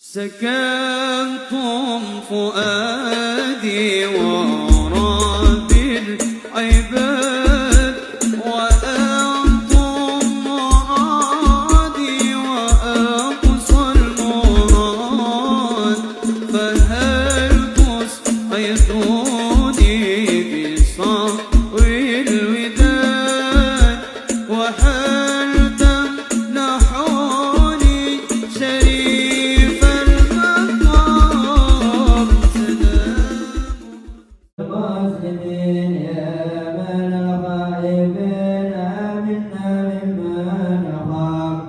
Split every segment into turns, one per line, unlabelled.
سكنتم فؤادي ورب العباد وأنتم مرادي وأقصى المراد فهل تسعدوني بصبر الوداد وهل تمنحوني شريف المقام
المسلمين يا من الخائفين منا ممن نخاف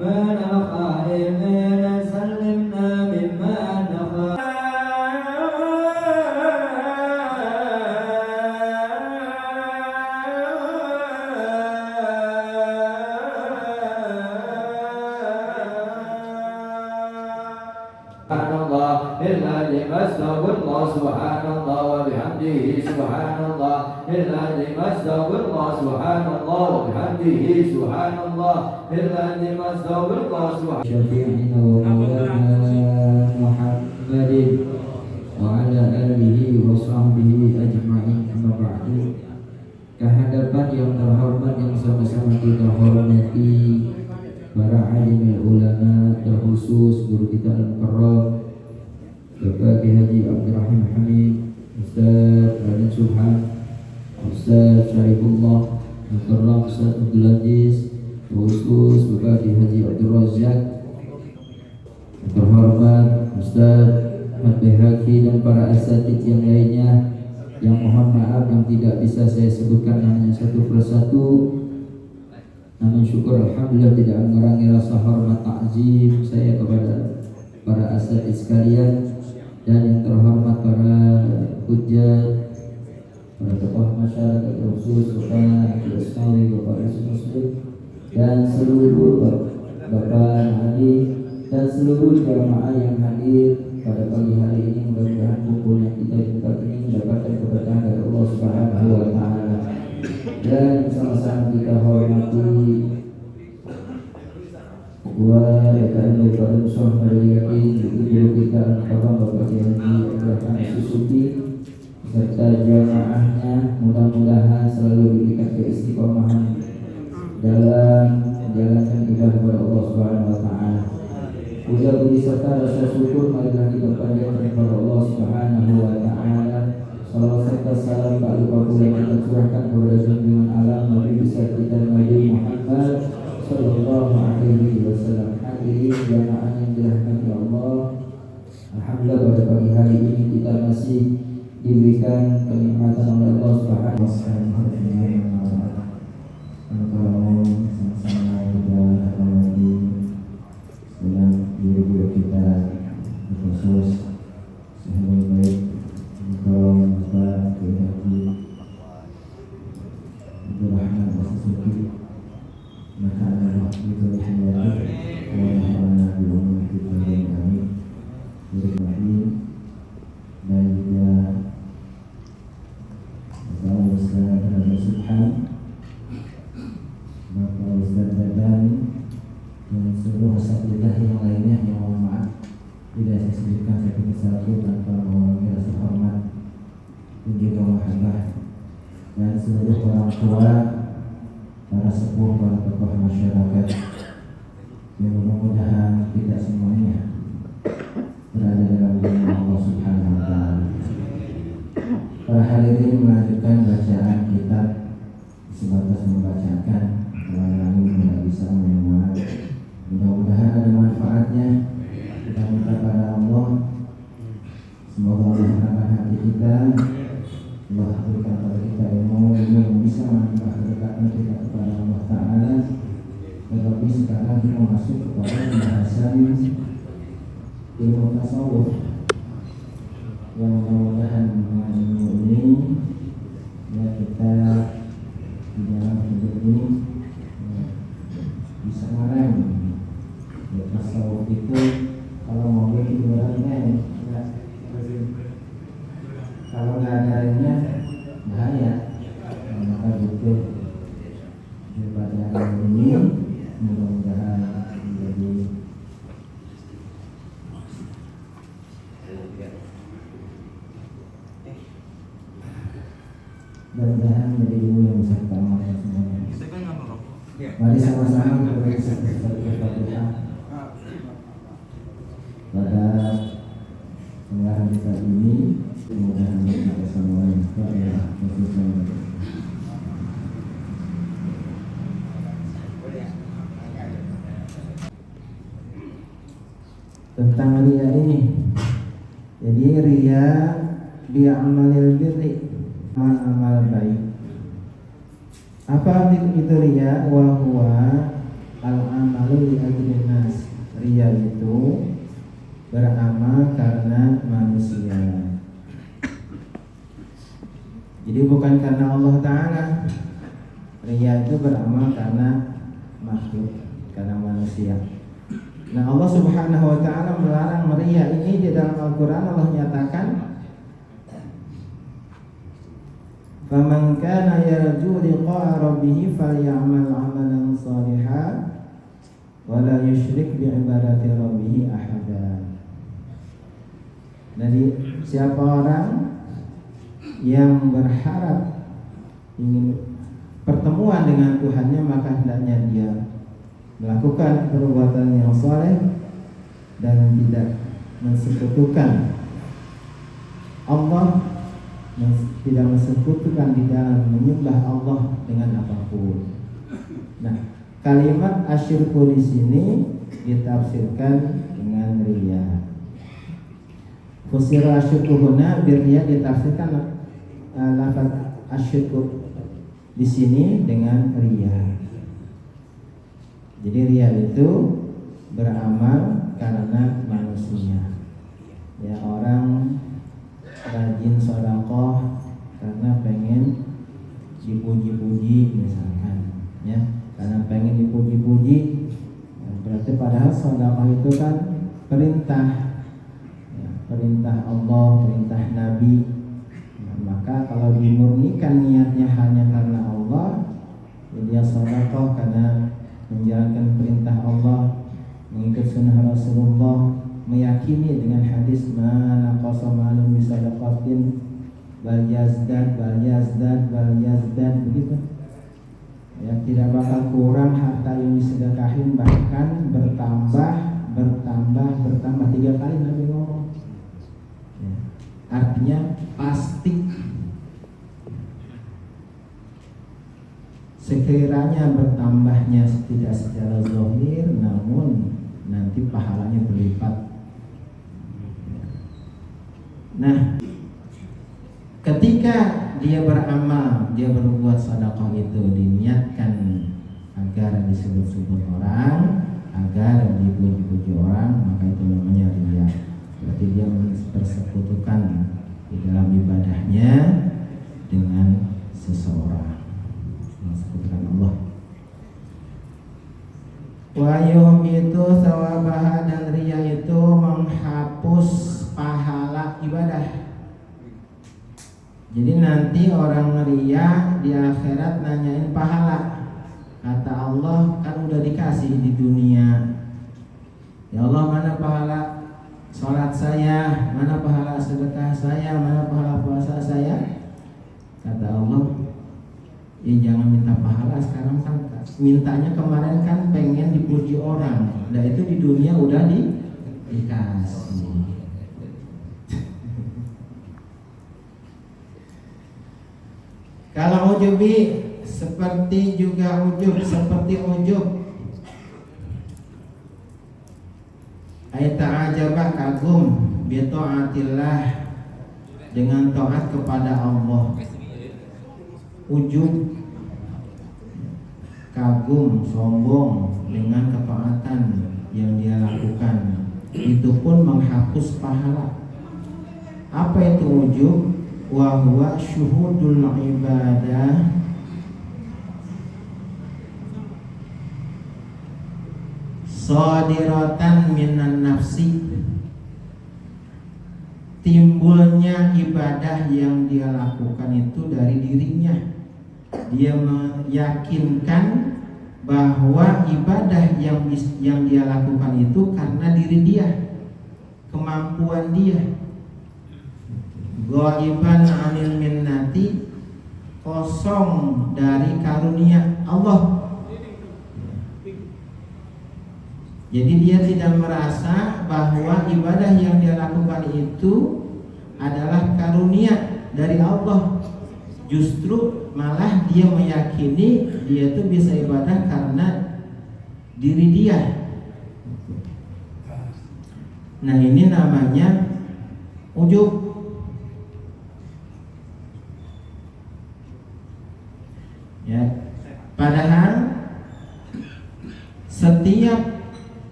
من الخائفين سلمنا ممن نخاف سبحان الله الذي مسه الله سبحان الله وبحمده سبحان الله الذي مسه الله سبحان الله وبحمده سبحان الله الذي مسه الله سبحانه شفيعنا ومولانا محمد وعلى آله وصحبه أجمعين أما بعد kehadapan yang terhormat yang sama-sama kita hormati para alimul ulama terkhusus guru kita al-mukarram Bapak Kiai Haji Abdurrahim Hamid, Ustaz Raden Subhan, Ustaz Syarifullah, Mukarram Ustaz Abdul Aziz, khusus Bapak Kiai Haji Abdul Razak, terhormat Ustaz Ahmad Behaki dan para asatidz yang lainnya, yang mohon maaf yang tidak bisa saya sebutkan namanya satu persatu. Namun syukur alhamdulillah tidak mengurangi rasa hormat takzim saya kepada para asatidz sekalian dan yang terhormat para hujjah, para tokoh masyarakat khusus Bapak Ustaz Bapak Muslim dan seluruh Bapak Ali dan seluruh jamaah yang hadir pada pagi hari ini. Mudah-mudahan kumpul yang kita jumpa ini mendapatkan keberkahan dari Allah Subhanahu wa taala. Dan sama-sama kita hormati wa ta'ala pada usaha yakin guru kita Al-Mukarram Bapak Kiai Haji Abdurrahman Susuki serta jamaahnya, mudah-mudahan selalu diberikan keistiqomahan dalam menjalankan ibadah kepada Allah Subhanahu wa taala. Puja puji serta rasa syukur marilah kita panjatkan kepada Allah Subhanahu wa taala. Salawat serta salam tak lupa pula kita curahkan kepada junjungan alam Nabi besar kita Nabi Muhammad sallallahu alaihi wasallam. Hadirin jamaah yang dirahmati Allah, alhamdulillah pada pagi hari ini kita masih diberikan kenikmatan oleh Allah Subhanahu wa taala. Kalau sama-sama kita hormati dengan guru-guru kita khusus sahabat baik Mukarram Bapak Kiai Haji Abdurrahman Susuki, maka Allah itu hidayah wa rahmana bi ummi amin amin dan juga Bapak Ustaz Raden Subhan, Bapak Ustaz Dadan dan seluruh asatidzah yang lainnya yang mohon maaf tidak saya sebutkan satu persatu tanpa mengurangi rasa hormat dan juga mahabbah, dan seluruh orang tua, para sepuh, para tokoh masyarakat yang mudah-mudahan tidak semuanya berada dalam lindungan Allah Subhanahu wa taala. Para hadirin melanjutkan bacaan kitab sebatas membacakan karena tidak bisa mendengar. Mudah-mudahan ada manfaatnya. Kita minta pada Allah semoga Allah menambah hati kita, Allah berikan kepada kita ilmu yang bisa menambah kedekatan kita kepada Allah Ta'ala. Tetapi sekarang kita masuk kepada pembahasan ilmu tasawuf yang mudah-mudahan dengan ilmu ini ya kita di dalam hidup ini bisa ngerem ya. Tasawuf itu kalau mobil itu remnya kalau nggak ada remnya bahaya, maka butuh daripada ini mudah-mudahan menjadi mudah-mudahan menjadi ilmu yang bisa kita amalkan semuanya. Mari sama-sama kita berdoa pada pengarahan kita ini, mudah-mudahan kita semuanya tentang ria ini. Jadi ria bi'amalil birri, amal baik. Apa arti itu ria? Wa huwa al-amalu li ajlin nas. Ria itu beramal karena manusia. Jadi bukan karena Allah Ta'ala. Ria itu beramal karena makhluk, karena manusia. Nah, Allah Subhanahu wa Ta'ala melarang ria ini. Di dalam Al-Quran Allah nyatakan, "Faman kana yarju liqa'a rabbih falyamal 'amalan shalihan wa la yusyrik bi ibadati rabbih ahada." Jadi siapa orang yang berharap ingin pertemuan dengan Tuhannya, maka hendaknya dia melakukan perbuatan yang saleh dan tidak mensekutukan Allah, tidak mensekutukan di dalam menyembah Allah dengan apapun. Nah, kalimat asyirku di sini ditafsirkan dengan riya. Fusira asyirku huna birriya, ditafsirkan lafaz asyirku di sini dengan riya. Jadi ria itu beramal karena manusia. Ya, orang rajin sedekah karena pengen dipuji-puji misalkan, ya, karena pengen dipuji-puji. Berarti padahal sedekah itu kan perintah, ya, perintah Allah, perintah Nabi. Nah, maka kalau dimurnikan niatnya hanya karena Allah, ya dia sedekah karena menjalankan perintah Allah, mengikut sunnah Rasulullah, meyakini dengan hadis mana qasamalun bisadaqatin bal yazdad begitu. Ya, tidak bakal kurang harta yang disedekahin, bahkan bertambah 3 kali Nabi ngomong. Ya, artinya pasti. Sekiranya bertambahnya tidak secara zahir, namun nanti pahalanya berlipat. Nah, ketika dia beramal, dia berbuat sedekah itu diniatkan agar disebut-sebut orang, agar dipuji-puji orang, maka itu namanya riya. Berarti dia mempersekutukan di dalam ibadahnya dengan seseorang, mensekutukan Allah. Wa itu sawabah, dan riya itu menghapus pahala ibadah. Jadi nanti orang riya di akhirat nanyain pahala. Kata Allah, kan udah dikasih di dunia. Ya Allah, mana pahala sholat saya, mana pahala sedekah saya, mana pahala puasa saya? Kata Allah, ya jangan minta pahala sekarang, kan mintanya kemarin kan pengen dipuji orang. Nah itu di dunia udah dikasih. Kalau ujubi seperti juga ujub, seperti ujub. Ayat ta'ajabah, kagum bi ta'atillah, dengan taat kepada Allah. Ujub, kagum, sombong dengan ketaatan yang dia lakukan, itu pun menghapus pahala. Apa itu ujub? Wa huwa syuhudul ibadah shadiratan minan nafsi, timbulnya ibadah yang dia lakukan itu dari dirinya. Dia meyakinkan bahwa ibadah yang dia lakukan itu karena diri dia, kemampuan dia. Ghaiban anil minnati,
kosong dari karunia Allah. Jadi dia tidak merasa bahwa ibadah yang dia lakukan itu adalah karunia dari Allah. Justru malah dia meyakini dia itu bisa ibadah karena diri dia. Nah, ini namanya ujub. Ya, padahal setiap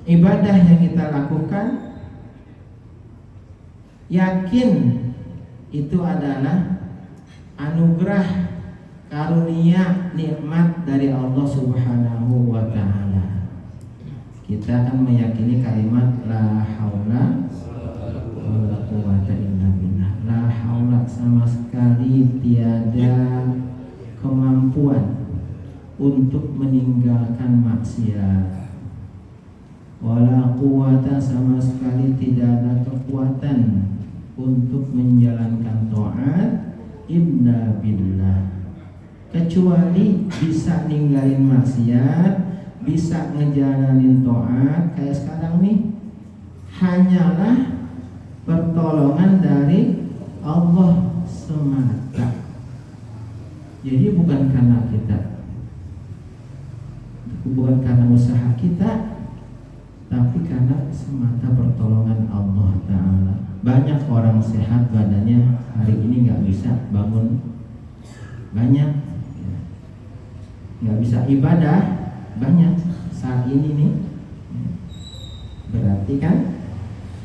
ibadah yang kita lakukan, yakin itu adalah anugerah, karunia, nikmat dari Allah Subhanahu wa ta'ala. Kita akan meyakini kalimat la haula wala quwwata illa billah. La haula, sama sekali tiada kemampuan untuk meninggalkan maksiat. Wala quwwata, sama sekali tidak ada kekuatan untuk menjalankan taat illa billah, kecuali bisa ninggalin maksiat, bisa ngejalanin taat kayak sekarang nih, hanyalah pertolongan dari Allah semata. Jadi bukan karena kita, bukan karena usaha kita, tapi karena semata pertolongan Allah Ta'ala. Banyak orang sehat badannya hari ini nggak bisa bangun, banyak nggak bisa ibadah, banyak saat ini nih. Berarti kan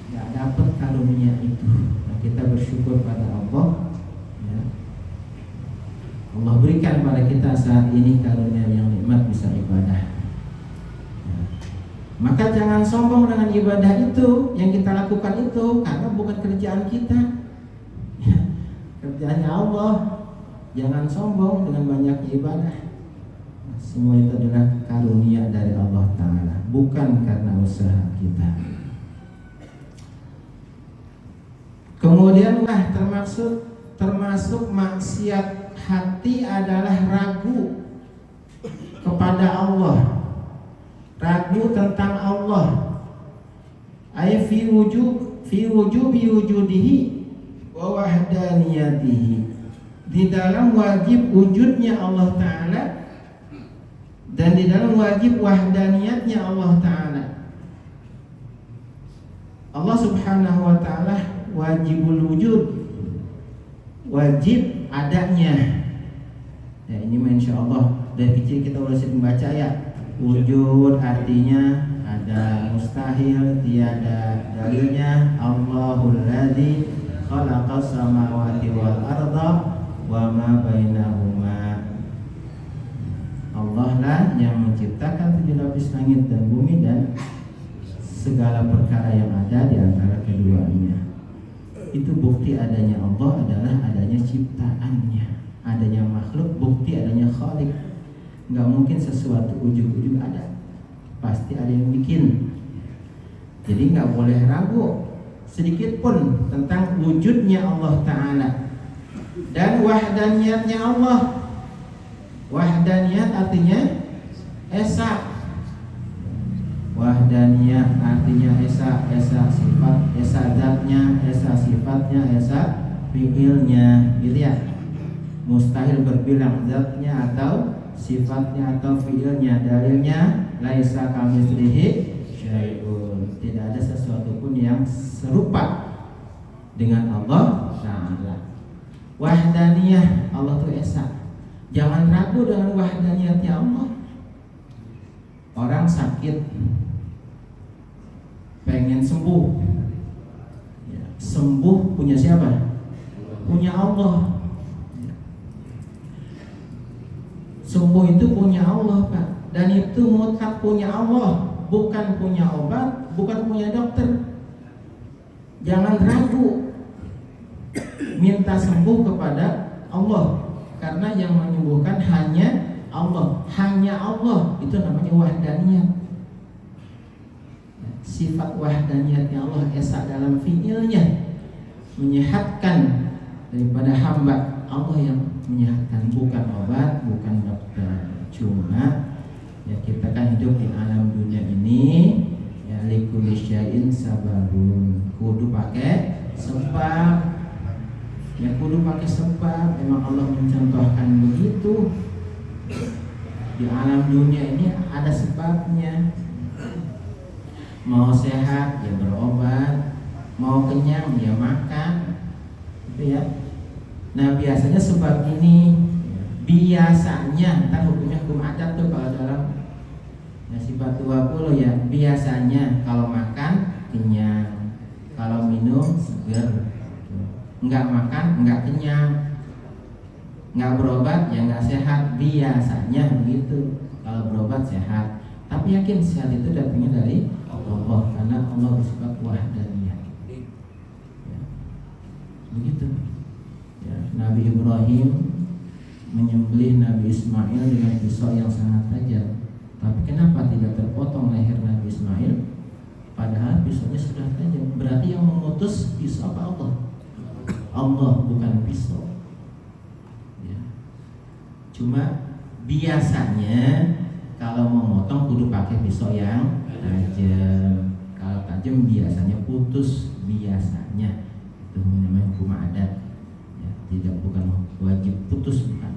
nggak dapat karunia itu. Nah, kita bersyukur pada Allah, ya. Allah berikan pada kita saat ini karunia yang nikmat bisa ibadah. Maka jangan sombong dengan ibadah itu yang kita lakukan itu, karena bukan kerjaan kita, ya, kerjaannya Allah. Jangan sombong dengan banyaknya ibadah. Semua itu adalah karunia dari Allah Ta'ala, bukan karena usaha kita. Kemudian termasuk maksiat hati adalah ragu kepada Allah, ragu tentang Allah, ay fi wujubi wujudihi wa wahdaniyatihi, di dalam wajib wujudnya Allah Ta'ala dan di dalam wajib wahdaniyatnya Allah Ta'ala. Allah Subhanahu wa Ta'ala wajibul wujud, wajib adanya. Ya, ini insya Allah dari kecil kita udah sering baca ya. Wujud artinya ada mustahil, tiada dalilnya. Allahul ladzi khalaqas samawati wal arda wa ma bainahuma. Allah lah yang menciptakan 7 lapis langit dan bumi dan segala perkara yang ada di antara keduanya. Itu bukti adanya Allah adalah adanya ciptaannya, adanya makhluk, bukti adanya Khalik. Nggak mungkin sesuatu ujug-ujug ada, pasti ada yang bikin. Jadi nggak boleh ragu sedikit pun tentang wujudnya Allah Ta'ala dan wahdaniyatnya Allah. Wahdaniyat artinya esa, wahdaniyat artinya esa, esa sifat, esa zatnya, esa sifatnya, esa fiilnya, gitu ya. Mustahil berbilang zatnya atau sifatnya atau fiilnya. Dalilnya laisa kamitslihi syai'un, tidak ada sesuatu pun yang serupa dengan Allah Ta'ala. Wahdaniyah, Allah itu esa. Jangan ragu dengan wahdaniyatnya Allah. Orang sakit pengen sembuh, ya, sembuh punya siapa? Punya Allah. Sembuh itu punya Allah, Pak. Dan itu mutlak punya Allah, bukan punya obat, bukan punya dokter. Jangan ragu minta sembuh kepada Allah, karena yang menyembuhkan hanya Allah. Hanya Allah, itu namanya wahdaniyat. Sifat wahdaniyatnya Allah esa dalam fiilnya, menyehatkan daripada hamba. Allah yang menyehatkan, bukan obat, bukan dokter. Cuma ya kita kan hidup di alam dunia ini, ya likulli syai'in sababun, kudu pakai sebab. Ya kudu pakai sebab, memang Allah mencontohkan begitu. Di alam dunia ini ada sebabnya. Mau sehat ya berobat, mau kenyang ya makan, gitu ya. Nah biasanya sebab ini, biasanya, ntar hukumnya hukum adat tuh kalau dalam ya, sifat 20 ya, biasanya kalau makan kenyang, kalau minum seger. Enggak makan, enggak kenyang, enggak berobat, ya enggak sehat. Biasanya begitu. Kalau berobat sehat, tapi yakin sehat itu datangnya dari Allah, karena Allah bersifat wahdaniyah. Ya. Begitu. Ya. Nabi Ibrahim menyembelih Nabi Ismail dengan pisau yang sangat tajam, tapi kenapa tidak terpotong leher Nabi Ismail? Padahal pisaunya sudah tajam. Berarti yang memutus pisau apa? Allah. Allah, bukan pisau. Ya. Cuma biasanya kalau memotong kudu pakai pisau yang tajam. Kalau tajam biasanya putus, biasanya. Itu namanya hukum adat. Ya, tidak, bukan wajib putus, bukan.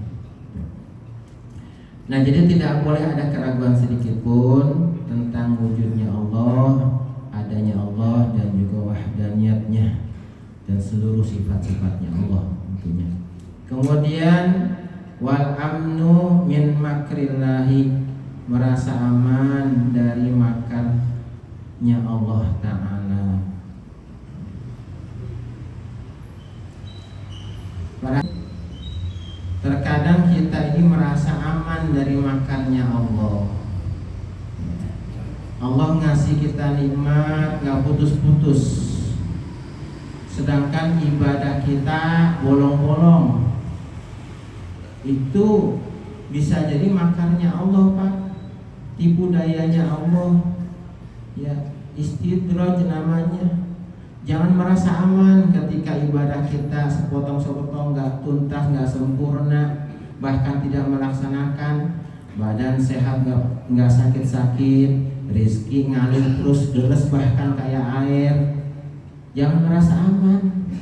Nah, jadi tidak boleh ada keraguan sedikit pun tentang wujudnya Allah, adanya Allah, dan juga wahdaniyatnya dan seluruh sifat-sifatnya Allah tentunya. Kemudian wal amnu min makrillahi, merasa aman dari makarnya Allah Ta'ala. Terkadang kita ini merasa aman dari makarnya Allah. Allah ngasih kita nikmat gak putus-putus, sedangkan ibadah kita bolong-bolong. Itu bisa jadi makarnya Allah, Pak. Tipu dayanya Allah. Ya, istidraj namanya. Jangan merasa aman ketika ibadah kita sepotong-sepotong, gak tuntas, gak sempurna, bahkan tidak melaksanakan. Badan sehat, gak sakit-sakit, rezeki ngalir terus deres bahkan kayak air. Jangan merasa aman.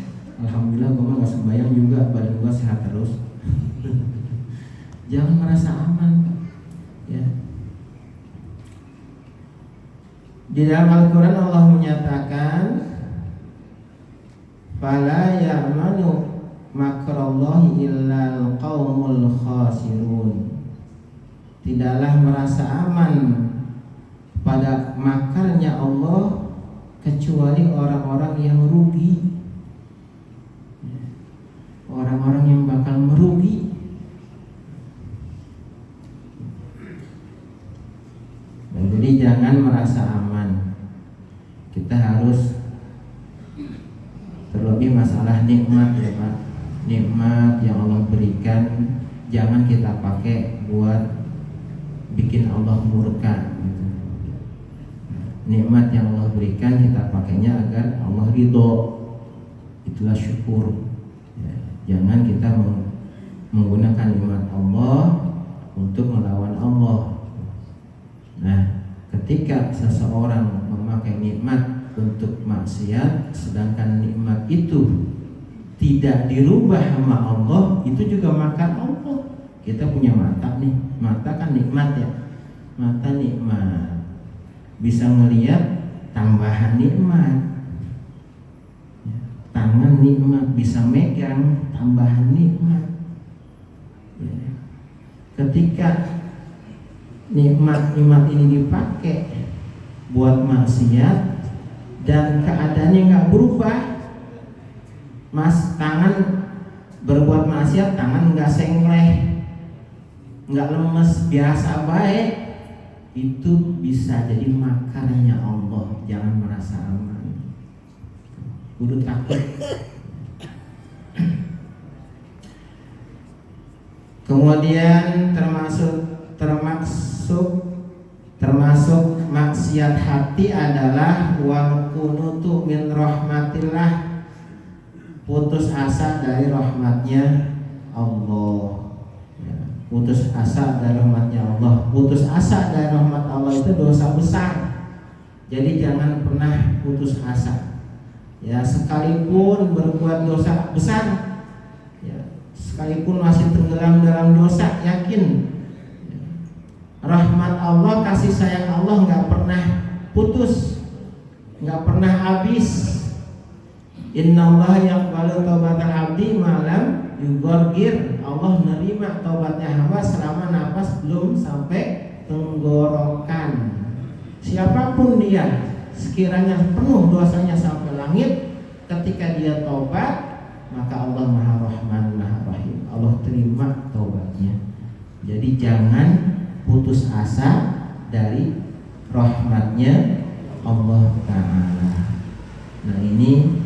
Alhamdulillah gue mah gak sembahyang juga, badan gue sehat terus. Jangan merasa aman. Ya. Di dalam Al-Quran Allah menyatakan, fala ya'manu makrallahi illal qaumul khasirun. Tidaklah merasa aman pada makarnya Allah kecuali orang-orang yang rugi, orang-orang yang bakal merugi. Nah, jadi jangan merasa aman. Kita harus, terlebih masalah nikmat ya Pak, nikmat yang Allah berikan jangan kita pakai buat bikin Allah murka gitu. Nikmat yang Allah berikan kita pakainya agar Allah ridho, itulah syukur ya. Jangan kita menggunakan nikmat Allah untuk melawan Allah. Nah, ketika seseorang memakai nikmat untuk maksiat, sedangkan nikmat itu tidak dirubah sama Allah, itu juga makan Allah. Kita punya mata nih, mata kan nikmat ya, mata nikmat, bisa melihat, tambahan nikmat. Tangan nikmat, bisa megang, tambahan nikmat. Ketika nikmat-nikmat ini dipakai buat maksiat dan keadaannya nggak berubah, tangan berbuat maksiat, tangan nggak sengleh, nggak lemes, biasa baik, itu bisa jadi makarnya Allah. Jangan merasa aman, kudu takut. Kemudian termasuk maksiat hati adalah wal kunutu min rahmatillah, putus asa dari rahmatnya Allah. Ya, putus asa dari rahmatnya Allah. Putus asa dari rahmat Allah itu dosa besar. Jadi jangan pernah putus asa. Ya, sekalipun berbuat dosa besar, ya, sekalipun masih tenggelam dalam dosa, yakin ya, rahmat Allah, kasih sayang Allah nggak pernah putus, nggak pernah habis. Innallaha yaqbalu taubatal abdi malam yughargir. Allah menerima taubatnya hamba selama nafas belum sampai tenggorokan. Siapapun dia, sekiranya penuh dosanya sampai langit, ketika dia taubat, maka Allah Maha Rahman Maha Rahim. Allah terima taubatnya. Jadi jangan putus asa dari rahmatnya Allah Ta'ala. Nah, ini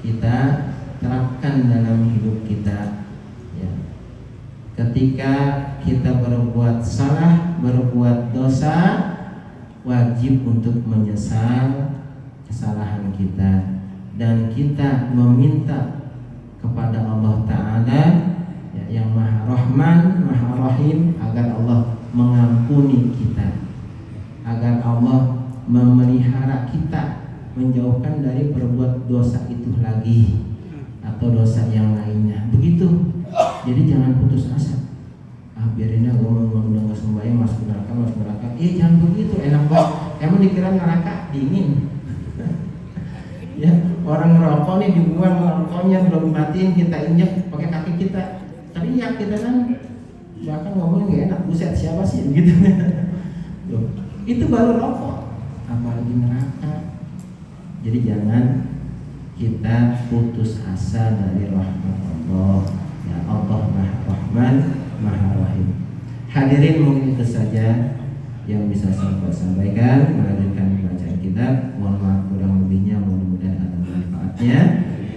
kita terapkan dalam hidup kita ya. Ketika kita berbuat salah, berbuat dosa, wajib untuk menyesal kesalahan kita dan kita meminta kepada Allah Ta'ala ya, yang Maha Rahman Maha Rahim, agar Allah mengampuni kita, agar Allah memelihara kita, menjauhkan dari berbuat dosa itu lagi atau dosa yang lainnya. Begitu. Jadi jangan putus asa. Biarin aja, gue mau udah sembahyang masuk neraka. Jangan begitu, enak banget. Emang dikira neraka dingin. Ya, orang ngerokok nih dibuang rokoknya belum matiin, kita injek pakai kaki kita. Teriak kita kan. Bahkan ngomongnya gak enak, buset siapa sih gitu. Itu baru rokok, apalagi neraka. Jadi jangan kita putus asa dari rahmat Allah. Ya, Allah Maha Rahman Maha Rahim. Hadirin, mungkin itu saja yang bisa saya sampaikan melanjutkan bacaan kitab. Mohon maaf kurang lebihnya, mudah-mudahan ada manfaatnya.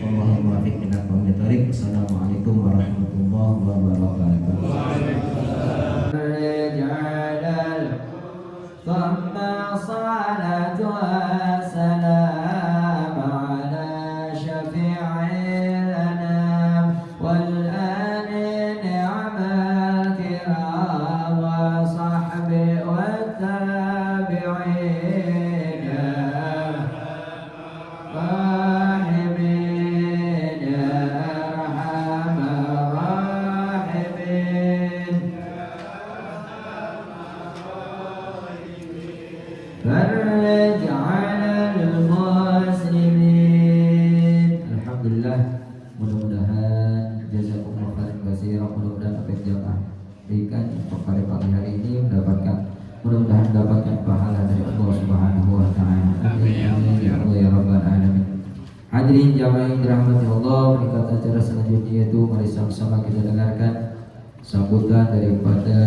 Allahumma waffiq ila aqwamit thoriq. Wassalamualaikum warahmatullahi wabarakatuh.
Alhamdulillah, mudah-mudahan jazakumullah khairan katsiran. Mudah-mudahan apa yang jamaah berikan untuk pada pagi hari ini mudah-mudahan mendapatkan pahala dari Allah Subhanahu wa taala. Amin ya Allah ya rabbal alamin. Hadirin jamaah yang dirahmati Allah, berikut acara selanjutnya yaitu mari sama-sama kita dengarkan sambutan daripada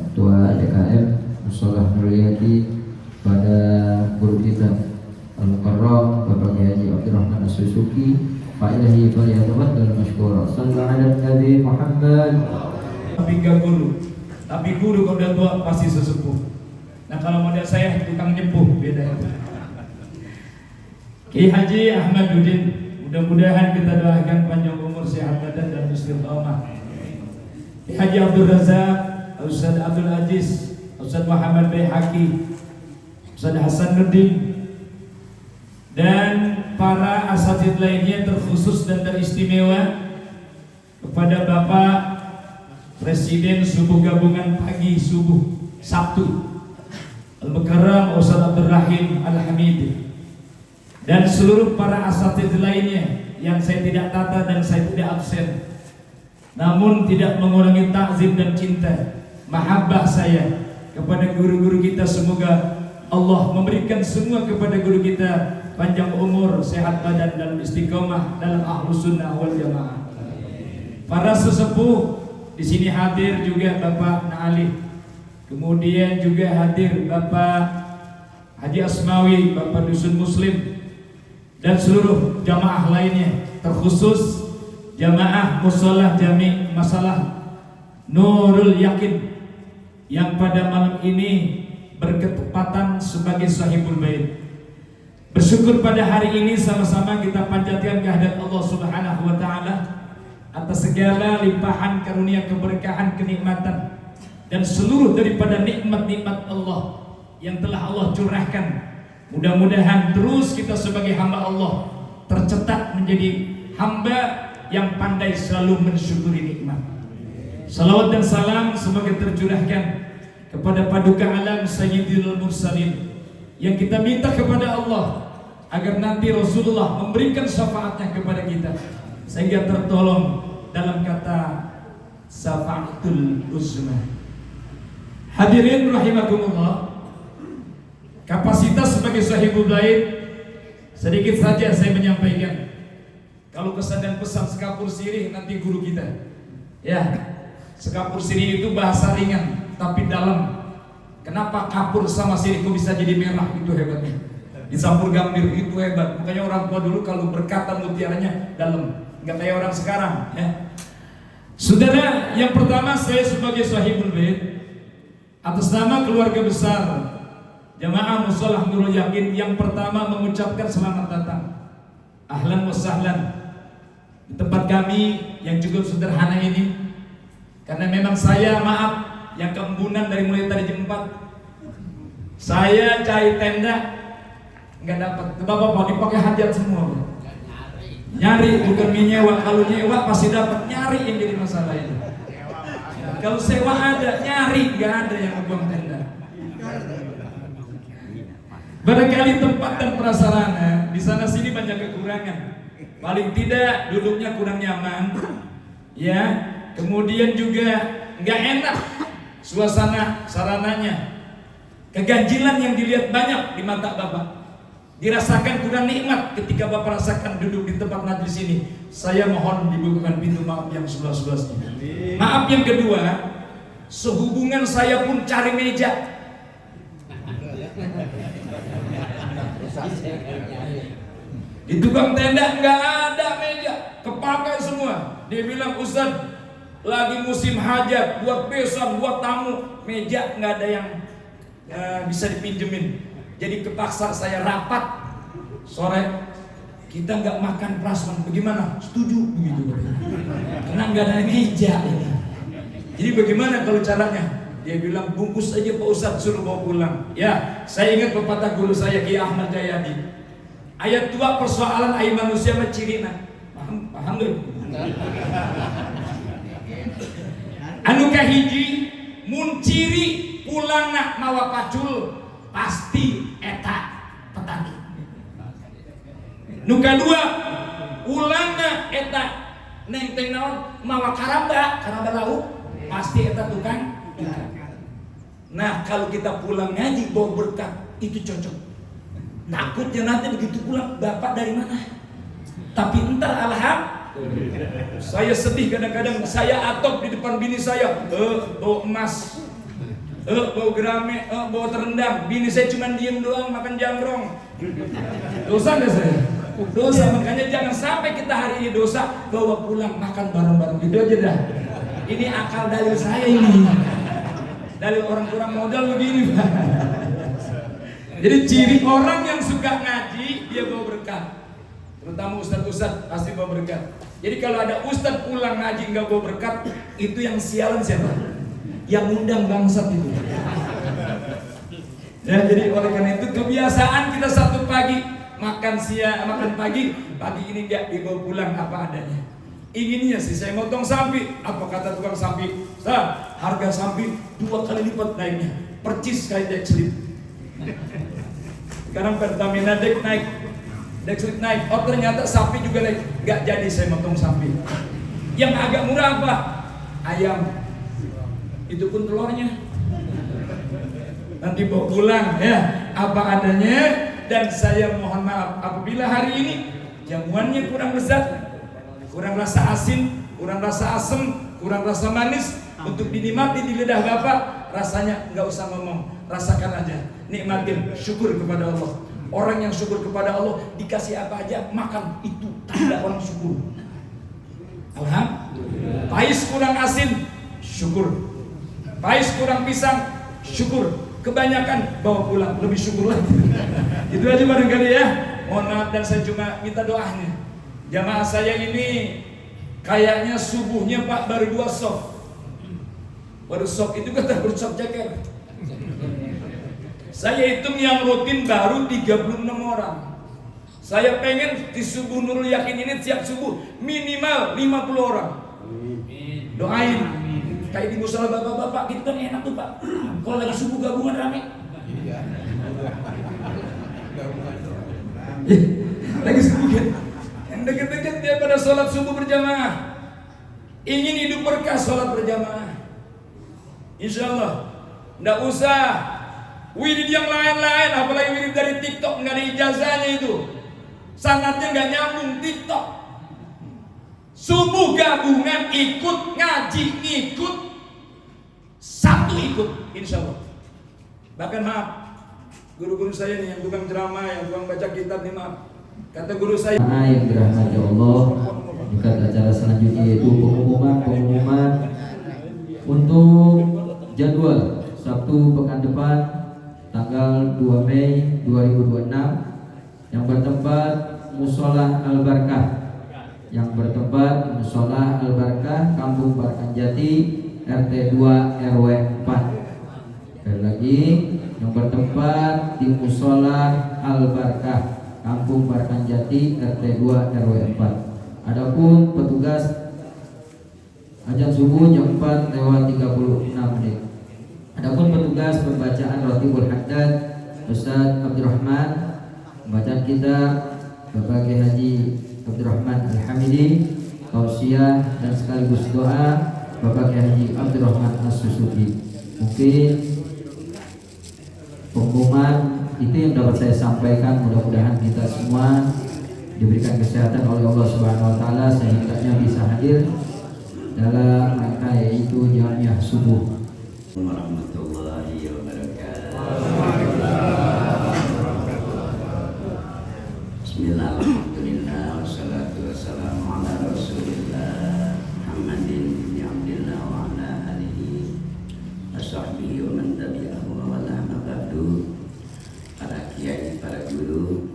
Ketua DKM Musholah Nuriyati pada guru kita Al-Mukarram Bapak Kiai Haji Abdurrahman As-Susuki. Pak Ilahi falyatafaddal mashkura. Sallallahu ala Nabi Muhammad.
Tapi guru kalau udah tua pasti sesepuh. Nah, kalau model saya tukang nyepuh, beda ya. Kiai Haji Ahmaduddin, mudah-mudahan kita doakan panjang umur, sehat badan dan istiqamah. Kiai Haji Abdul Razak, Ustaz Abdul Aziz, Ustaz Muhammad Baihaqi, Ustaz Hasanuddin, dan para asatidz lainnya terkhusus dan teristimewa kepada Bapak Presiden Subuh Gabungan Pagi Subuh Sabtu Al-Mukarram Ustaz Abdul Rahim Al-Hamidi, dan seluruh para asatidz lainnya yang saya tidak tata dan saya tidak absen, namun tidak mengurangi takzim dan cinta mahabbah saya kepada guru-guru kita. Semoga Allah memberikan semua kepada guru kita panjang umur, sehat badan dan istiqomah dalam ahlus sunnah wal jamaah. Para sesepuh di sini hadir juga Bapak Na'ali, kemudian juga hadir Bapak Haji Asmawi, Bapak Dusun Muslim, dan seluruh jamaah lainnya, terkhusus jamaah Musholah Jami Masalah Nurul Yakin yang pada malam ini berketepatan sebagai sahibul bait. Bersyukur pada hari ini sama-sama kita panjatkan kehadirat Allah Subhanahu wa taala atas segala limpahan karunia, keberkahan, kenikmatan dan seluruh daripada nikmat-nikmat Allah yang telah Allah curahkan. Mudah-mudahan terus kita sebagai hamba Allah tercetak menjadi hamba yang pandai selalu mensyukuri nikmat. Salawat dan salam semoga tercurahkan kepada paduka alam Sayyidil Mursalin, yang kita minta kepada Allah agar nanti Rasulullah memberikan syafaatnya kepada kita sehingga tertolong dalam kata syafaatul uzma. Hadirin rahimakumullah, kapasitas sebagai sahibul bait sedikit saja saya menyampaikan. Kalau kesan dan pesan sekapur sirih nanti guru kita. Ya, sekapur sirih itu bahasa ringan tapi dalam. Kenapa kapur sama sirih kok bisa jadi merah? Itu hebatnya. Dicampur gambir itu hebat. Makanya orang tua dulu kalau berkata mutiaranya dalam, nggak kayak orang sekarang. Ya. Saudara, yang pertama saya sebagai sahibul bait atas nama keluarga besar Jamaah Musholah Nurul Yakin yang pertama mengucapkan selamat datang, ahlan wa sahlan di tempat kami yang cukup sederhana ini. Karena memang saya maaf yang keembunan dari mulai tadi jam 4 saya cari tenda nggak dapat. Bapak dipakai hajat semua. Nyari bukan menyewa, kalau nyewa pasti dapat, nyari yang jadi masalah itu. Kalau sewa ada, nyari nggak ada yang ngebuang tenda. Barangkali tempat dan prasarana di sana sini banyak kekurangan. Paling tidak duduknya kurang nyaman, ya. Kemudian juga nggak enak suasana sarananya. Keganjilan yang dilihat banyak di mata Bapak. Dirasakan kurang nikmat ketika Bapak rasakan duduk di tempat najis ini. Saya mohon dibukakan pintu maaf yang sebelas-belasnya. Maaf yang kedua, sehubungan saya pun cari meja. Di tukang tenda nggak ada meja, kepakai semua. Dia bilang, Ustaz, lagi musim hajat, buat besan, buat tamu, meja nggak ada yang bisa dipinjemin. Jadi kepaksa saya rapat sore, kita nggak makan prasmanan, bagaimana? Setuju begitu, karena nggak ada meja ini. Jadi bagaimana kalau caranya? Dia bilang bungkus aja Pak Ustadz, suruh bawa pulang. Ya, saya ingat pepatah guru saya Ki Ahmad Jayadi. Ayat tua persoalan ai manusia macirina. Paham gak? Anu kahiji munciri pulangna mawa pacul pasti eta petani. Nu kadua ulangna eta nenteng naon mawa karamba lauk pasti eta tukang. Nah, kalau kita pulang ngaji bawa berkat itu cocok. Takutnya nanti begitu pulang, Bapak dari mana? Tapi entar alhamdulillah. Saya sedih kadang-kadang, saya atop di depan bini saya, bawa emas, bawa gerame, bawa terendam. Bini saya cuma diem doang makan jamrong. Dosa nggak saya? Dosa. Makanya jangan sampai kita hari ini dosa bawa pulang makan bareng-bareng. Gitu aja dah. Ini akal dalil saya ini. Dalil orang kurang modal begini, Pak. Jadi ciri orang yang suka ngaji dia bawa berkat. Terutama ustadz-ustadz pasti bawa berkat. Jadi kalau ada ustadz pulang ngaji nggak bawa berkat, itu yang sialan siapa? Yang undang bangsat itu. Ya, jadi oleh karena itu kebiasaan kita satu pagi makan siang, makan pagi ini nggak dibawa pulang apa adanya. Inginnya sih saya motong sapi, apa kata tukang sapi? Harga sapi 2 kali lipat naiknya, percis kayak Dexlit. Sekarang Pertamina naik, Dexlit naik. Oh ternyata sapi juga naik. Gak jadi saya motong sapi. Yang agak murah apa? Ayam. Itu pun telurnya. Nanti bawa pulang ya, apa adanya. Dan saya mohon maaf apabila hari ini jamuannya kurang lezat, kurang rasa asin, kurang rasa asem, kurang rasa manis untuk dinikmati di lidah Bapak, rasanya nggak usah ngomong, rasakan aja, nikmatin, syukur kepada Allah. Orang yang syukur kepada Allah dikasih apa aja makan, itu tanda orang syukur. Alhamdulillah. Pais kurang asin, syukur. Pais kurang pisang, syukur. Kebanyakan bawa pulang, lebih syukur lagi. Itu aja barangkali ya. Mohon maaf dan saya cuma minta doanya. Jamaah saya ini Kayaknya subuhnya Pak baru 2 soft. Baru soft itu kata baru soft jaket. Saya hitung yang rutin baru 36 orang. Saya pengen di subuh Nurul Yakin ini tiap subuh minimal 50 orang. Doain. Kayak di musola bapak-bapak gitu kan enak tuh Pak. Kalau lagi subuh gabungan rame. Lagi subuh kan. Yang deket-deket dia pada sholat subuh berjamaah. Ingin hidup berkah sholat berjamaah. Insya Allah. Nggak usah wirid yang lain-lain, apalagi wirid dari TikTok, nggak ada ijazahnya itu. Sangatnya nggak nyambung TikTok. Subuh gabungan ikut, ngaji ikut, Sabtu ikut, insya Allah. Bahkan maaf, guru-guru saya nih yang tukang ceramah, yang tukang baca kitab nih maaf. Kata guru saya.
Yang dirahmati Allah, dekat acara selanjutnya yaitu pengumuman untuk jadwal Sabtu pekan depan tanggal 2 Mei 2026 yang bertempat Musola Al-Barkah, yang bertempat Musola Al-Barkah, Kampung Barkan Jati, RT 2 RW 4. Sekali lagi, yang bertempat di Musola Al-Barkah, Kampung Barkan Jati, RT 2 RW 4. Adapun petugas azan subuh jam 4:36. Adapun petugas pembacaan Ratibul Haddad Ustaz Abdurrahman, pembacaan kita Bapak Kiai Haji Abdurrahman Al-Hamidi, tausiah dan sekaligus doa Bapak Kiai Haji Abdurrahman As-Susuki. Mungkin pengumuman itu yang dapat saya sampaikan. Mudah-mudahan kita semua diberikan kesehatan oleh Allah Subhanahu wa taala sehingga bisa hadir dalam rangka yaitu jamiah subuh.
Warahmatullahi wabarakatuh. Bismillah, alhamdulillah, wassalatu wassalamu ala rasulillah Muhammadin bin Abdillah wa ala alihi wasahbihi wa man tabi'ahu wa wala ma ba'du. Para kiai, para guru,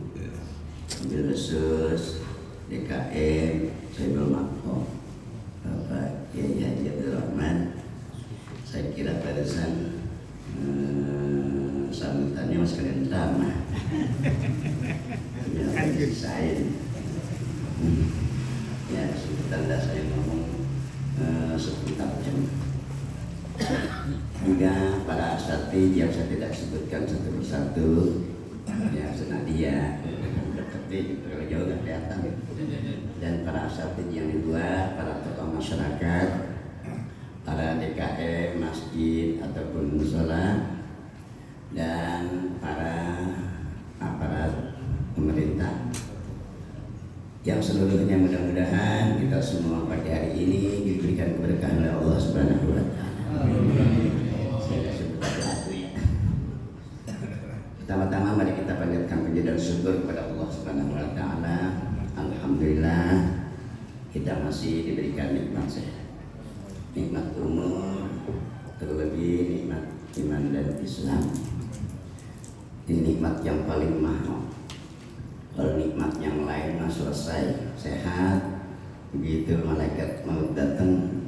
wabil khusus DKM Sayyidul Maqam Bapak Kiai Haji Abdurrahman. Saya kira barusan sambutannya mas kalian drama. Ya, saya ya tanda saya ngomong sebentar jam. Juga para asatidz yang saya tidak sebutkan satu persatu, ya senadia deketin kalau jauh nggak kelihatan. Dan para asatidz yang di luar, para tokoh masyarakat, para DKM, masjid ataupun musola, dan para aparat pemerintah yang seluruhnya mudah-mudahan kita semua pada hari ini diberikan keberkahan oleh Allah Subhanahu wa taala. Saya sebut satu ya. Pertama-tama mari kita panjatkan puji dan syukur kepada Allah Subhanahu wa taala. Alhamdulillah kita masih diberikan nikmat sehat, nikmat umur, terlebih nikmat iman dan Islam. Ini nikmat yang paling mahal. Kalau nikmat yang lain mah selesai, sehat, begitu malaikat maut datang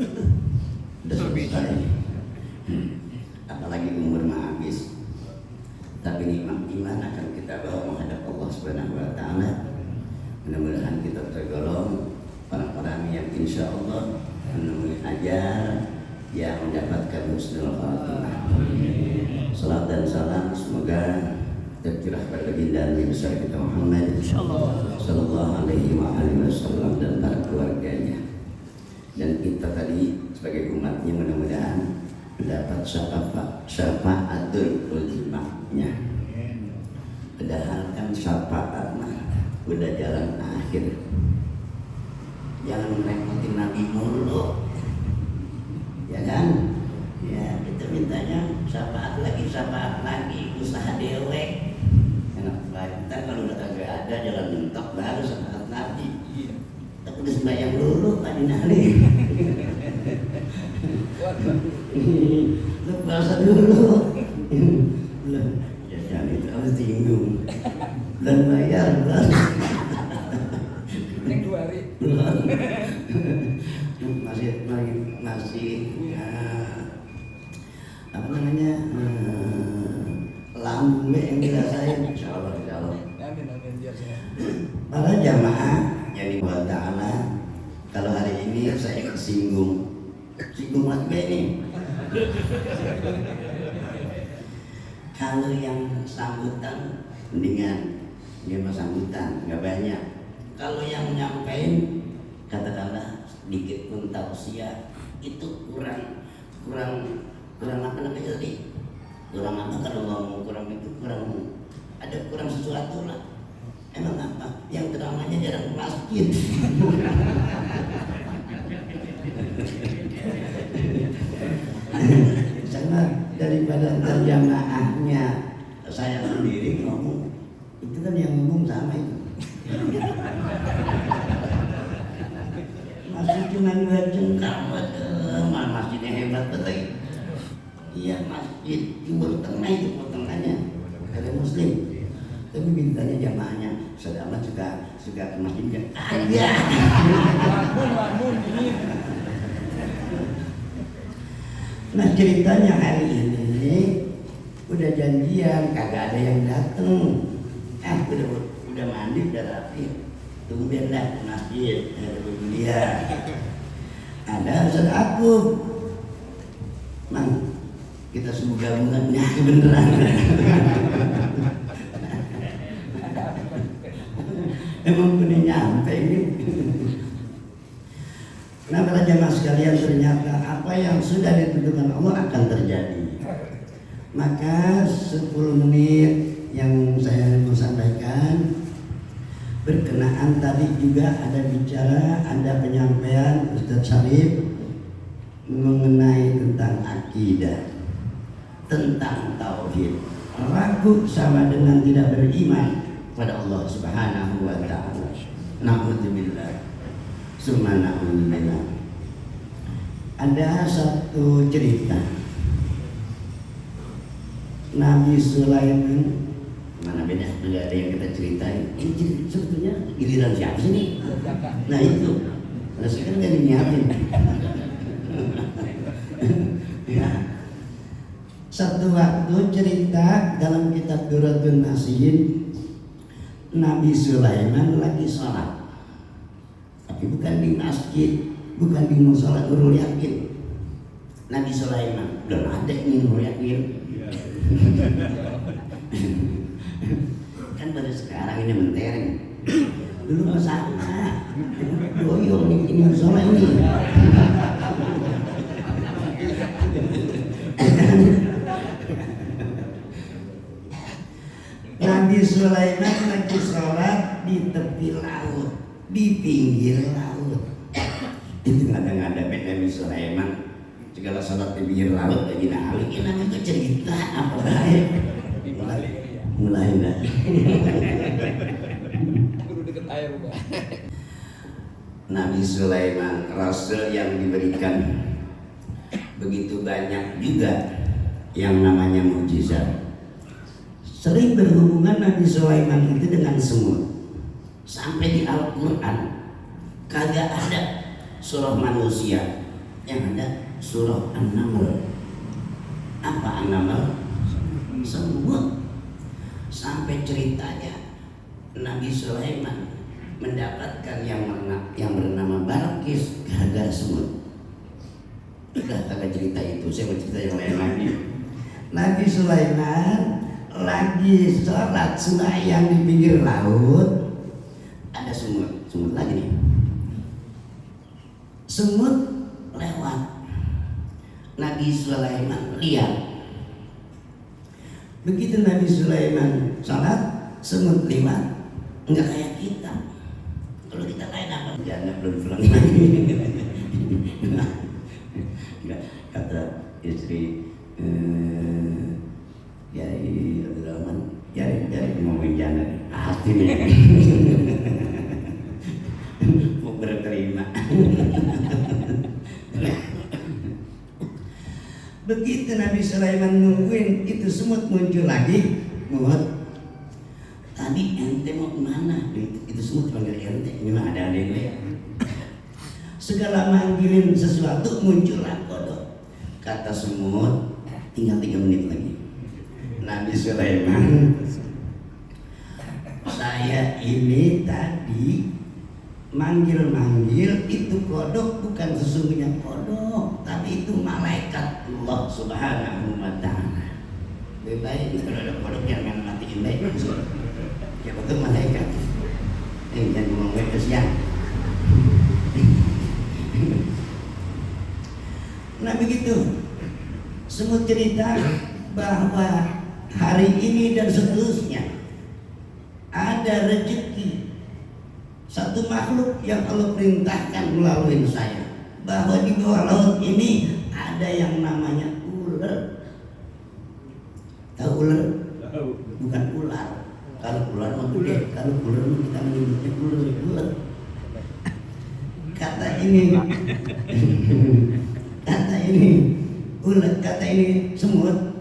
udah selesai. Apalagi umur mah habis. Tapi nikmat iman akan kita bawa menghadap Allah Subhanahu wa taala. Mudah-mudahan kita tergolong orang-orang yang insya Allah menemui ajar yang mendapatkan husnul khatimah. Salat dan salam semoga tercurah pada baginda Nabi besar kita Muhammad sallallahu alaihi wasallam dan para keluarganya. Dan kita tadi sebagai umatnya mudah-mudahan mendapat syafaatul ultimahnya. Padahal kan syafaat udah jalan akhir. Jangan merepotin Nabi mulu, ya kan? Ya kita mintanya syafaat lagi, usaha dewe. Enak banget. Ntar kalau udah kagak ada jalan mentok baru syafaat Nabi. Tapi udah sembahyang dulu Pak Dinali. Lu puasa dulu. Ya jangan itu harus tinggung. Dan bayar. Ini 2 hari. apa namanya lambung yang dirasain, insyaallah. Para jamaah yang dibuat Ta'ala, kalau hari ini saya singgung lagi ini. Kalau yang sambutan mendingan dia mah sambutan nggak banyak. Kalau yang nyampein katakanlah sedikit pun tausiah itu kurang apa namanya tadi? Kurang apa kalau ngomong kurang itu kurang sesuatu lah. Emang apa? Yang teramanya jarang ke masjid. Sama daripada terjamaahnya saya sendiri ngomong itu kan yang ngomong sama itu. Masih cuma 2 jengkal, masjidnya hebat betul. Iya masjid timur tengah itu tengahnya ada muslim. Tapi mintanya jamaahnya sedang juga ke masjidnya aja. Nah ceritanya hari ini udah janjian kagak ada yang dateng. Udah mandi udah rapi. Tumben dah ke masjid dia. Ada Ustaz aku. Mang kita semua gabungan ya beneran. Emang udah nyampe ini. Nah para jamaah sekalian, ternyata apa yang sudah ditentukan Allah akan terjadi. Maka 10 menit yang saya mau sampaikan berkenaan tadi juga ada penyampaian Ustaz Syarif mengenai tentang akidah, tentang tauhid. Ragu sama dengan tidak beriman pada Allah Subhanahu wa ta'ala. Na'udzubillah. Summa na'udzubillah. Ada satu cerita Nabi Sulaiman. Mana beda, tidak ada yang kita ceritain. Ini sebetulnya giliran siapa sih nih? Nah itu, nah sekarang gak dinyiapin. Ya. Satu waktu cerita dalam kitab Duratun Nasin, Nabi Sulaiman lagi sholat, tapi bukan di masjid, bukan di musola Nurul Yakin. Nabi Sulaiman udah ada nih Nurul Yakin. Kan baru sekarang ini mentereng. Dulu mah sama. Doyong ini musola ini. Nabi Sulaiman lagi sholat di tepi laut, di pinggir laut. Itu ngada-ngada Nabi Sulaiman segala sholat di pinggir laut lagi nalik. Ini namanya cerita apa baik. Mulai dah. Nabi Sulaiman Rasul yang diberikan begitu banyak juga yang namanya mukjizat. Sering berhubungan Nabi Sulaiman itu dengan semut. Sampai di Al-Quran kagak ada surah manusia, yang ada surah An-Naml. Apa An-Naml? Semut. Sampai ceritanya Nabi Sulaiman mendapatkan yang bernama Balqis gara-gara semut. Udah kagak cerita itu, saya mau cerita yang lain lagi. Nabi Sulaiman lagi sholat sembahyang di pinggir laut, ada semut lagi nih. Semut lewat, Nabi Sulaiman lihat. Begitu Nabi Sulaiman sholat, semut lewat. Enggak kayak kita. Kalau kita lain apa? Jangan belum pulang lagi. Enggak, kata istri Yai Abdurrahman, Yai ngomongin jangan hati nih. Mau berterima. Begitu Nabi Sulaiman nungguin itu semut muncul lagi, muat. Tadi ente mau kemana? Itu semut panggil ente, memang ada yang segala manggilin sesuatu muncullah kodok. Kata semut, tinggal 3 menit lagi. Nabi Sulaiman, saya ini tadi manggil-manggil itu kodok, bukan sesungguhnya kodok, tapi itu malaikat Allah Subhanahu wa ta'ala. Lebih baik kalau ada kodok yang matiin baik, ya betul malaikat. Jangan ngomong ke siang. Nah begitu, semut cerita bahwa hari ini dan seterusnya ada rezeki satu makhluk yang Allah perintahkan melalui saya, bahwa di bawah laut ini ada yang namanya ular. Tahu ular? Bukan ular. Kalau ular mah gede, kalau ular kita menyebutnya ular. Kata ini ular, kata ini semut.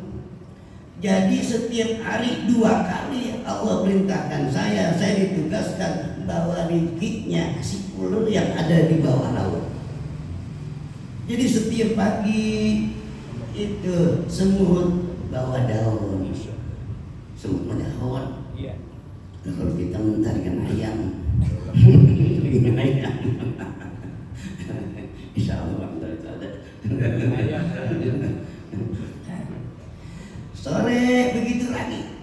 Jadi setiap hari 2 kali Allah perintahkan saya ditugaskan bawa rezekinya si ular yang ada di bawah laut. Jadi setiap pagi itu semut bawa daun. Semut bawa daun. Nah, kalau kita mentarikan ayam, ayam. Insya Allah itu ada. Sore begitu lagi.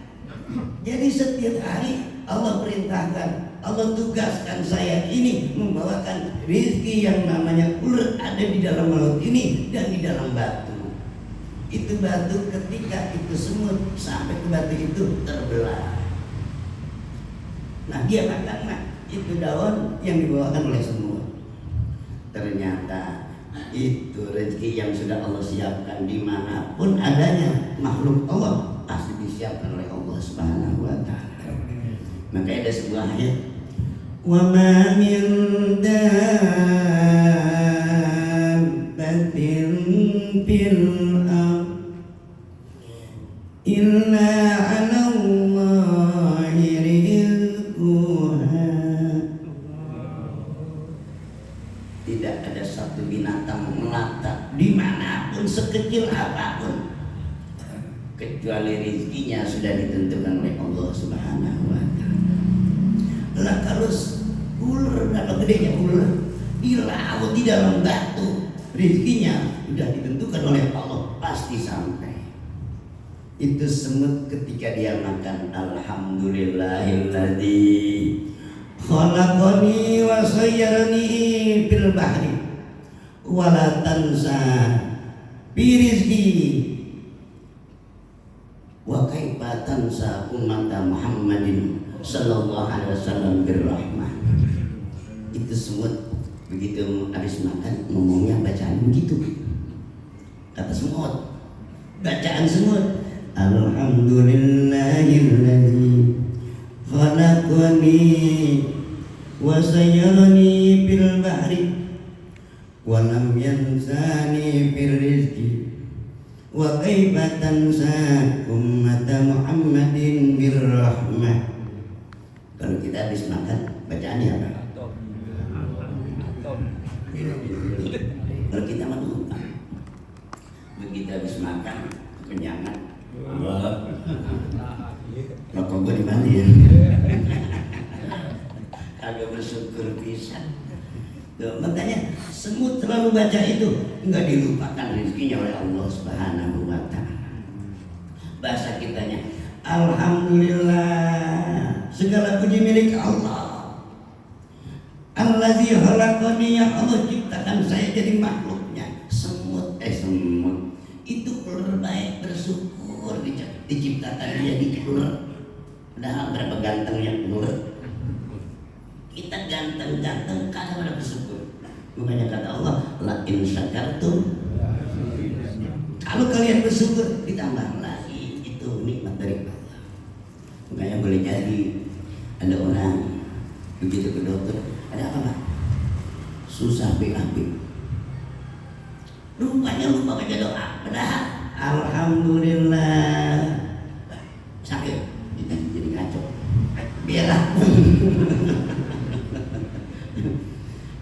Jadi setiap hari Allah perintahkan, Allah tugaskan saya ini membawakan rezeki yang namanya ular ada di dalam laut ini dan di dalam batu. Itu batu ketika itu semut sampai ke batu itu terbelah. Nah dia makan itu daun yang dibawakan oleh semut. Ternyata itu rezeki yang sudah Allah siapkan dimanapun adanya makhluk Allah pasti disiapkan oleh Allah Subhanahu wa ta'ala. Maka ada sebuah ayat, wa ma min dabbatin fil ardh illa 'ala Allahi rizquha. Tidak ada satu binatang melata dimanapun sekecil apapun kecuali rezekinya sudah ditentukan oleh Allah Subhanahu wa ta'ala. Lah kalau ular, kalau gedenya ular di laut di dalam batu, rezekinya sudah ditentukan oleh Allah, pasti sampai. Itu semut ketika dia makan, alhamdulillahilladzi khalaqani wa sayyarani fil bahri wa la tansa bi rizqi wa kaifa tansa ummata Muhammadin sallallahu alaihi wasallam birrahmah. Itu semut begitu habis makan ngomongnya bacaan begitu. Kata semut, bacaan semut, alhamdulillahilladzi khalaqani wa sayyarani fil bahri wa lam yansani fil rizqi wa kaifa tansa ummata Muhammadin birrahmah. Kalau kita habis makan bacaannya apa? Kalau kita mah lupa. Begitu habis makan kenyangan. Rokok gue di mana ya? Agak bersyukur pisan. Makanya semut selalu baca itu, enggak dilupakan rezekinya oleh Allah Subhanahu wa ta'ala. Bahasa kitanya, alhamdulillah, segala puji milik Allah. Allazi khalaqani, yang Allah ciptakan saya jadi makhluknya. Semut itu ular baik, bersyukur diciptakan dia di ular. Padahal berapa gantengnya ular. Kita ganteng-ganteng kagak ada bersyukur. Makanya kata Allah, la in syakartum, kalau kalian bersyukur ditambah lagi itu nikmat dari Allah. Makanya boleh jadi ada orang begitu ke dokter, ada apa Pak? Susah BAB. Rupanya lupa baca doa. Padahal alhamdulillah sakit, jadi kacau. Biarlah.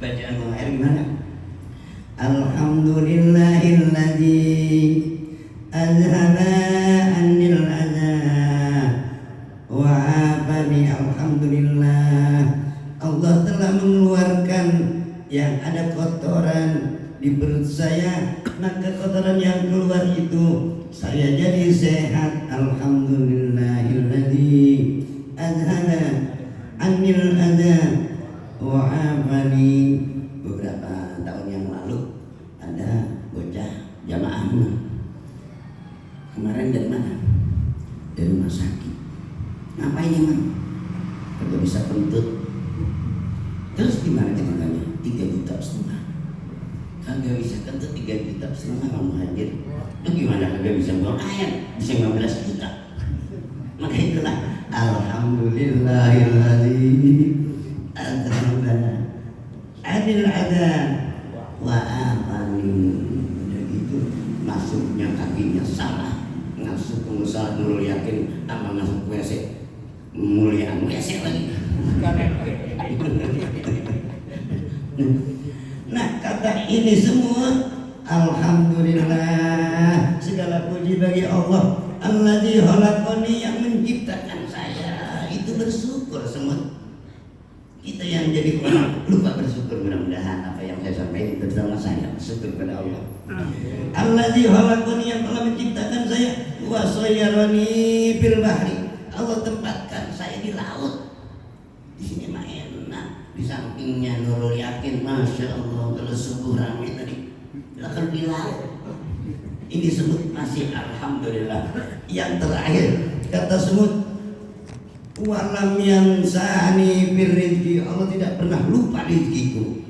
Bacaan Bung Air gimana? alhamdulillahilladzi azhaba anil adza wa afani. Alhamdulillah, Allah telah mengeluarkan yang ada kotoran di perut saya, maka kotoran yang keluar itu saya jadi sehat. Alhamdulillahilladzi azhaba anil adza wa afani. Beberapa tahun yang lalu ada bocah jamaah kemarin dari mana? Dari rumah sakit. Ngapain emang? Kagak bisa kentut. Terus gimana ceritanya? 3,5 juta. Kagak bisa kentut 3,5 juta Bang Muhajir. Lu gimana kagak bisa buang air? Bisa 15 juta. Maka itulah alhamdulillahilladzi azhaba anil adza wa afani. Begitu masuknya kakinya salah, masuk ke musola Nurul Yakin sama masuk WC muliaan WC lagi. Nah, kata ini semua alhamdulillah, segala puji bagi Allah alladzi khalaqani, yang menciptakan saya. Itu bersyukur semua. Kita yang jadi orang lupa bersyukur. Mudah-mudahan apa yang saya sampaikan terutama saya bersyukur kepada Allah. Alladzi khalaqani, yang telah menciptakan saya, wa sayyarani fil bahri. Allah tempatkan saya di laut. Di sini mah enak, di sampingnya Nurul Yakin, masya Allah. Kalau subuh ramai tadi, kalau di laut ini semut masih alhamdulillah. Yang terakhir kata semut, walam yang sani birrizki, Allah tidak pernah lupa rizkiku.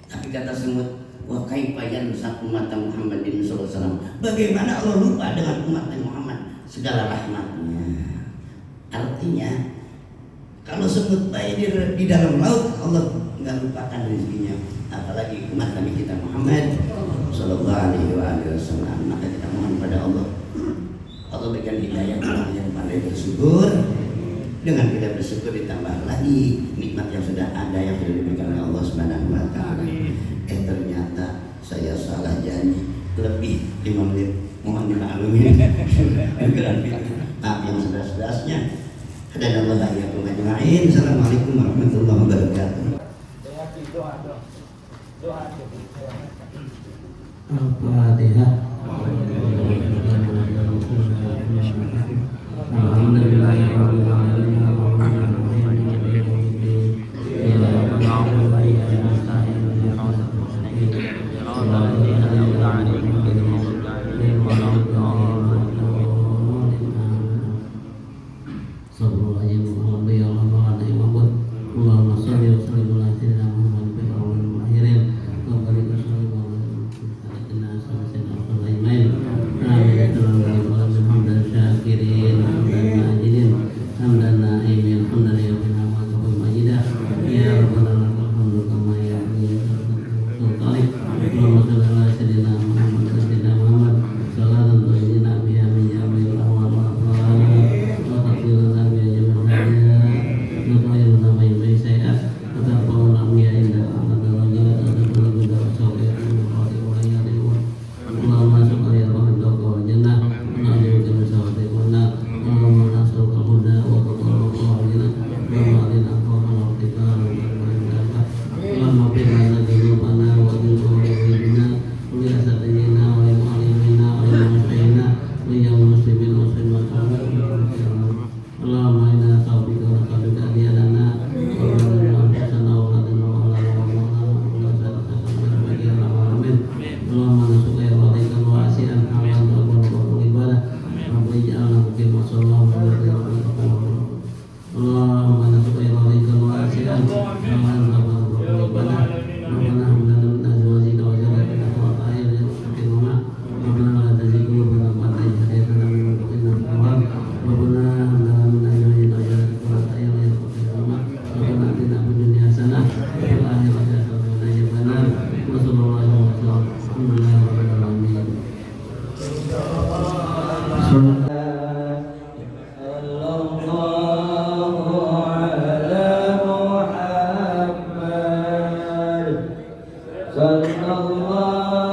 Tapi kata semut, wa kaifa yansa umat Muhammadin sallallahu alaihi wasallam, bagaimana Allah lupa dengan umat Muhammad segala rahmatnya. Artinya kalau semut bayi di dalam laut, Allah nggak lupakan rezekinya, apalagi umat Nabi kita Muhammad sallallahu alaihi wasallam. Maka kita mohon pada Allah berikan hidayah orang yang pandai bersyukur. Dengan kita bersyukur ditambah lagi nikmat yang sudah ada, yang sudah diberikan oleh Allah Subhanahu wa taala. Ternyata saya salah janji lebih 5 menit. Mohon dimaklumi. Maaf yang sedas-sedasnya. Dan Allah ya ajma'in. Assalamualaikum warahmatullahi wabarakatuh.
Al-Fatihah. Alhamdulillahirabbil alamin. Allahumma
sallallahu